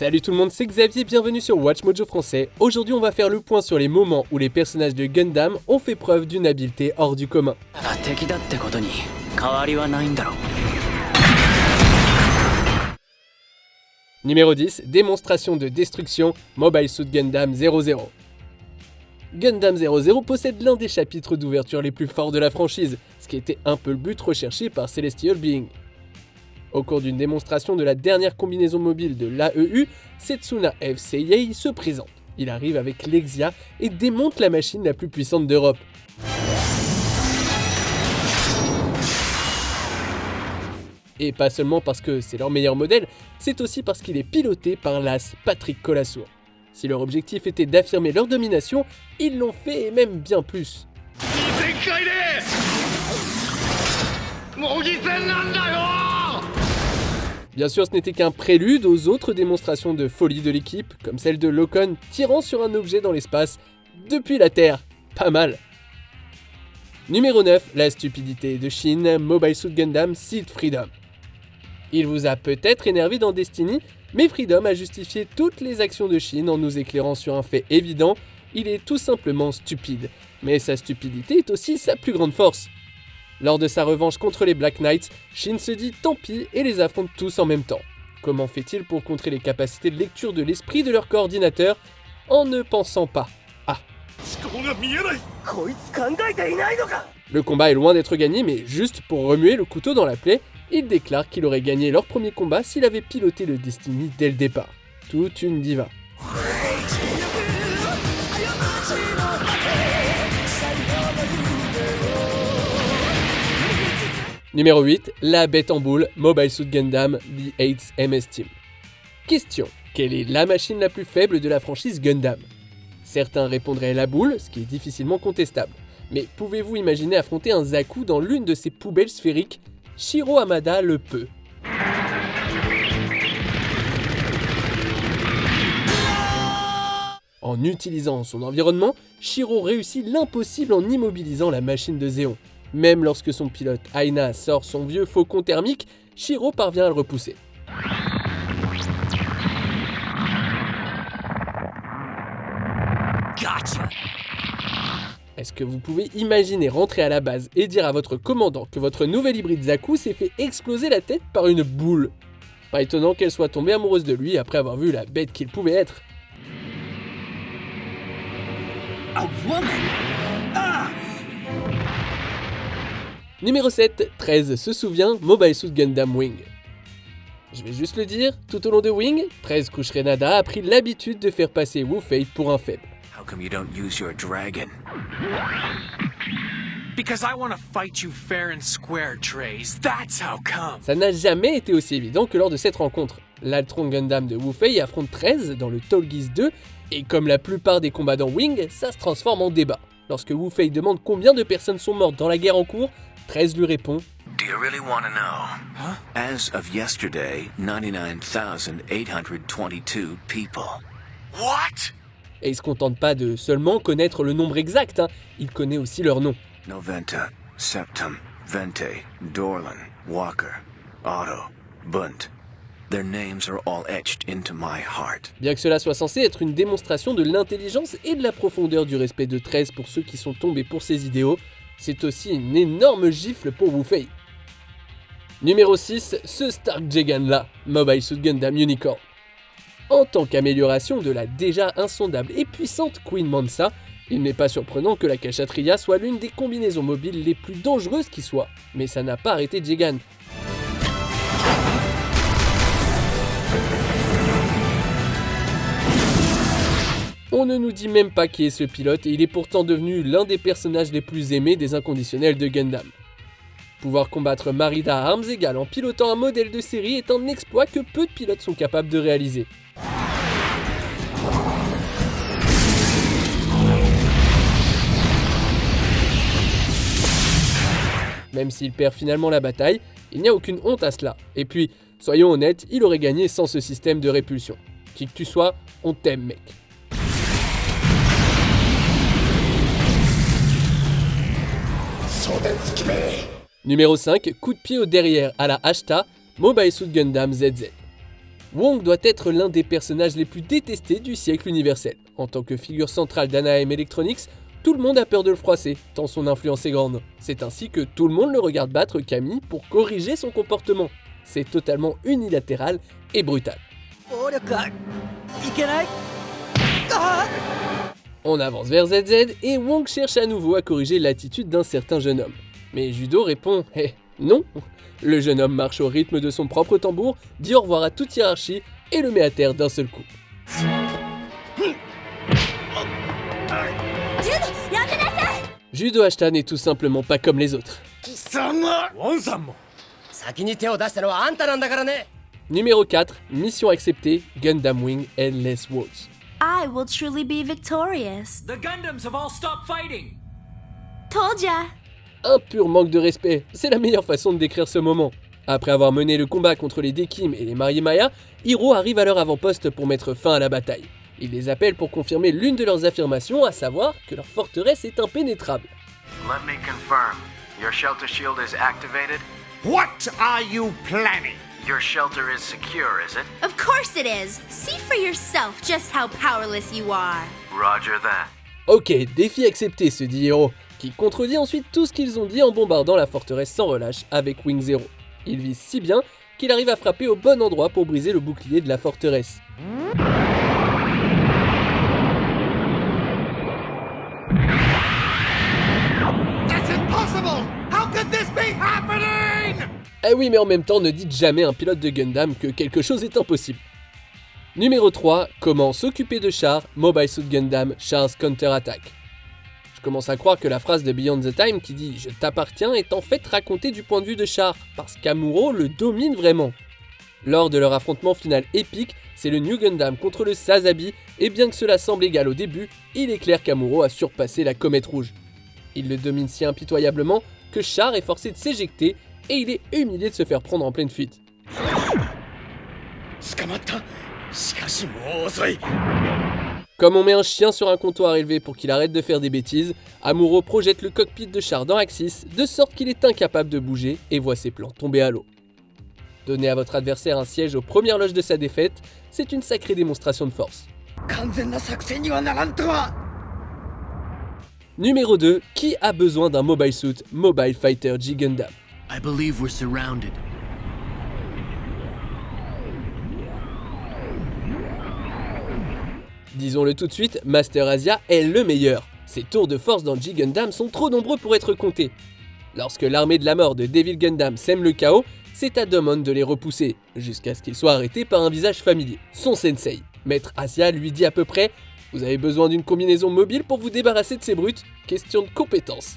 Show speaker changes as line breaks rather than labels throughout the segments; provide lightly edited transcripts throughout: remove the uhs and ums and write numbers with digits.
Salut tout le monde, c'est Xavier, bienvenue sur Watch Mojo français. Aujourd'hui on va faire le point sur les moments où les personnages de Gundam ont fait preuve d'une habileté hors du commun. Numéro 10, démonstration de destruction, Mobile Suit Gundam 00. Gundam 00 possède l'un des chapitres d'ouverture les plus forts de la franchise, ce qui était un peu le but recherché par Celestial Being. Au cours d'une démonstration de la dernière combinaison mobile de l'AEU, Setsuna F. Seiyei se présente. Il arrive avec l'Exia et démonte la machine la plus puissante d'Europe. Et pas seulement parce que c'est leur meilleur modèle, c'est aussi parce qu'il est piloté par l'as Patrick Colassour. Si leur objectif était d'affirmer leur domination, ils l'ont fait et même bien plus. Bien sûr, ce n'était qu'un prélude aux autres démonstrations de folie de l'équipe, comme celle de Locon tirant sur un objet dans l'espace depuis la Terre. Pas mal. Numéro 9, la stupidité de Shin, Mobile Suit Gundam Seed Freedom. Il vous a peut-être énervé dans Destiny, mais Freedom a justifié toutes les actions de Shin en nous éclairant sur un fait évident, il est tout simplement stupide. Mais sa stupidité est aussi sa plus grande force. Lors de sa revanche contre les Black Knights, Shin se dit tant pis et les affronte tous en même temps. Comment fait-il pour contrer les capacités de lecture de l'esprit de leur coordinateur en ne pensant pas? Ah. Le combat est loin d'être gagné, mais juste pour remuer le couteau dans la plaie, il déclare qu'il aurait gagné leur premier combat s'il avait piloté le Destiny dès le départ. Toute une diva. Numéro 8, la bête en boule, Mobile Suit Gundam The 8th MS Team. Question, quelle est la machine la plus faible de la franchise Gundam? Certains répondraient la boule, ce qui est difficilement contestable. Mais pouvez-vous imaginer affronter un Zaku dans l'une de ces poubelles sphériques? Shiro Hamada le peut. En utilisant son environnement, Shiro réussit l'impossible en immobilisant la machine de Zéon. Même lorsque son pilote Aina sort son vieux faucon thermique, Shiro parvient à le repousser. Gotcha. Est-ce que vous pouvez imaginer rentrer à la base et dire à votre commandant que votre nouvel hybride Zaku s'est fait exploser la tête par une boule? Pas étonnant qu'elle soit tombée amoureuse de lui après avoir vu la bête qu'il pouvait être. A woman? Ah! Numéro 7, 13 se souvient, Mobile Suit Gundam Wing. Je vais juste le dire, tout au long de Wing, 13 couche Renada a pris l'habitude de faire passer Wu Fei pour un faible.
How come you don't use your dragon? Because I want to fight you fair and square, Trace. That's how come.
Ça n'a jamais été aussi évident que lors de cette rencontre. L'Altron Gundam de Wu Fei affronte 13 dans le Tallgeese 2, et comme la plupart des combats dans Wing, ça se transforme en débat. Lorsque Wu Fei demande combien de personnes sont mortes dans la guerre en cours, 13 lui répond
Do you really want to know? Huh? As of yesterday, 99,822 people. What?
Et il se contente pas de seulement connaître le nombre exact, il connaît aussi leur nom.
Noventa, Septum, Vente, Dorlan, Walker, Otto, Bunt. Their names are all etched into my heart.
Bien que cela soit censé être une démonstration de l'intelligence et de la profondeur du respect de 13 pour ceux qui sont tombés pour ses idéaux, c'est aussi une énorme gifle pour Wu Fei. Numéro 6, ce Stark Jegan là, Mobile Suit Gundam Unicorn. En tant qu'amélioration de la déjà insondable et puissante Queen Mansa, il n'est pas surprenant que la Kshatriya soit l'une des combinaisons mobiles les plus dangereuses qui soit, mais ça n'a pas arrêté Jegan. On ne nous dit même pas qui est ce pilote et il est pourtant devenu l'un des personnages les plus aimés des inconditionnels de Gundam. Pouvoir combattre Marida à armes égales en pilotant un modèle de série est un exploit que peu de pilotes sont capables de réaliser. Même s'il perd finalement la bataille, il n'y a aucune honte à cela. Et puis, soyons honnêtes, il aurait gagné sans ce système de répulsion. Qui que tu sois, on t'aime mec. Numéro 5, coup de pied au derrière à la Ashta, Mobile Suit Gundam ZZ. Wong doit être l'un des personnages les plus détestés du siècle universel. En tant que figure centrale d'Anaheim Electronics, tout le monde a peur de le froisser, tant son influence est grande. C'est ainsi que tout le monde le regarde battre Camille pour corriger son comportement. C'est totalement unilatéral et brutal. On avance vers ZZ et Wong cherche à nouveau à corriger l'attitude d'un certain jeune homme. Mais Judo répond « non ». Le jeune homme marche au rythme de son propre tambour, dit au revoir à toute hiérarchie et le met à terre d'un seul coup. Judo Ashita n'est tout simplement pas comme les autres. Numéro 4, mission acceptée, Gundam Wing Endless Waltz.
I will truly be victorious.
The Gundams have all stopped fighting!
Told ya!
Un pur manque de respect, c'est la meilleure façon de décrire ce moment. Après avoir mené le combat contre les Dekim et les Mariemaya, Hiro arrive à leur avant-poste pour mettre fin à la bataille. Il les appelle pour confirmer l'une de leurs affirmations, à savoir que leur forteresse est impénétrable.
Let me confirm. Your shelter shield is activated?
What are you planning?
Your shelter is secure, is it?
Of course it is! See for yourself just how powerless you are.
Roger that.
Ok, défi accepté, se dit Hiro, qui contredit ensuite tout ce qu'ils ont dit en bombardant la forteresse sans relâche avec Wing Zero. Il vise si bien qu'il arrive à frapper au bon endroit pour briser le bouclier de la forteresse.
That's impossible! How could this be happening?
Eh oui, mais en même temps, ne dites jamais à un pilote de Gundam que quelque chose est impossible. Numéro 3, comment s'occuper de Char, Mobile Suit Gundam, Char's Counter-Attack. Je commence à croire que la phrase de Beyond the Time qui dit « Je t'appartiens » est en fait racontée du point de vue de Char, parce qu'Amuro le domine vraiment. Lors de leur affrontement final épique, c'est le New Gundam contre le Sazabi, et bien que cela semble égal au début, il est clair qu'Amuro a surpassé la comète rouge. Il le domine si impitoyablement que Char est forcé de s'éjecter, et il est humilié de se faire prendre en pleine fuite. Comme on met un chien sur un comptoir élevé pour qu'il arrête de faire des bêtises, Amuro projette le cockpit de Char dans Axis, de sorte qu'il est incapable de bouger et voit ses plans tomber à l'eau. Donner à votre adversaire un siège aux premières loges de sa défaite, c'est une sacrée démonstration de force. Numéro 2, qui a besoin d'un Mobile Suit Mobile Fighter G Gundam?
I believe we're surrounded.
Disons-le tout de suite, Master Asia est le meilleur. Ses tours de force dans G Gundam sont trop nombreux pour être comptés. Lorsque l'armée de la mort de Devil Gundam sème le chaos, c'est à Domon de les repousser, jusqu'à ce qu'il soit arrêté par un visage familier, son sensei. Maître Asia lui dit à peu près « Vous avez besoin d'une combinaison mobile pour vous débarrasser de ces brutes, question de compétence. »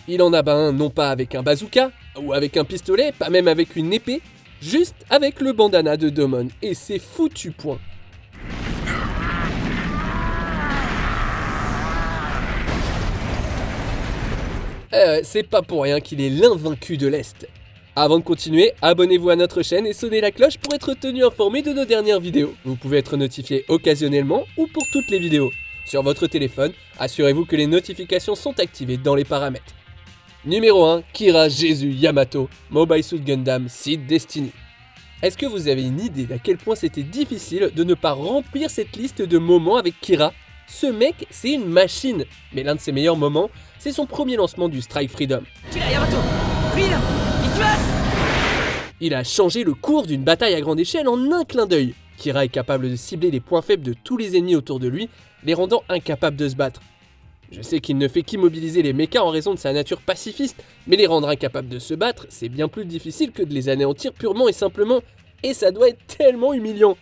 Il en abat un non pas avec un bazooka, ou avec un pistolet, pas même avec une épée, juste avec le bandana de Domon, et c'est foutu point. C'est pas pour rien qu'il est l'invaincu de l'Est. Avant de continuer, abonnez-vous à notre chaîne et sonnez la cloche pour être tenu informé de nos dernières vidéos. Vous pouvez être notifié occasionnellement ou pour toutes les vidéos. Sur votre téléphone, assurez-vous que les notifications sont activées dans les paramètres. Numéro 1, Kira Jésus Yamato, Mobile Suit Gundam Seed Destiny. Est-ce que vous avez une idée d'à quel point c'était difficile de ne pas remplir cette liste de moments avec Kira? Ce mec, c'est une machine, mais l'un de ses meilleurs moments, c'est son premier lancement du Strike Freedom. Il a changé le cours d'une bataille à grande échelle en un clin d'œil. Kira est capable de cibler les points faibles de tous les ennemis autour de lui, les rendant incapables de se battre. Je sais qu'il ne fait qu'immobiliser les mechas en raison de sa nature pacifiste, mais les rendre incapables de se battre, c'est bien plus difficile que de les anéantir purement et simplement, et ça doit être tellement humiliant.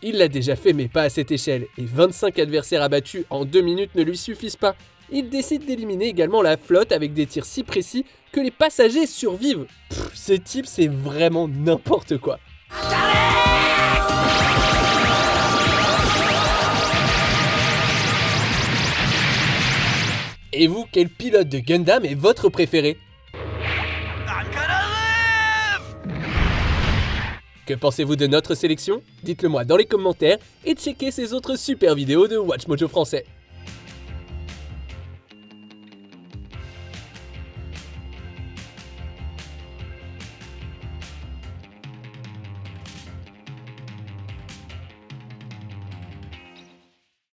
Il l'a déjà fait mais pas à cette échelle, et 25 adversaires abattus en 2 minutes ne lui suffisent pas. Il décide d'éliminer également la flotte avec des tirs si précis que les passagers survivent. Ce type c'est vraiment n'importe quoi. Et vous, quel pilote de Gundam est votre préféré? Que pensez-vous de notre sélection? Dites-le moi dans les commentaires et checkez ces autres super vidéos de WatchMojo français.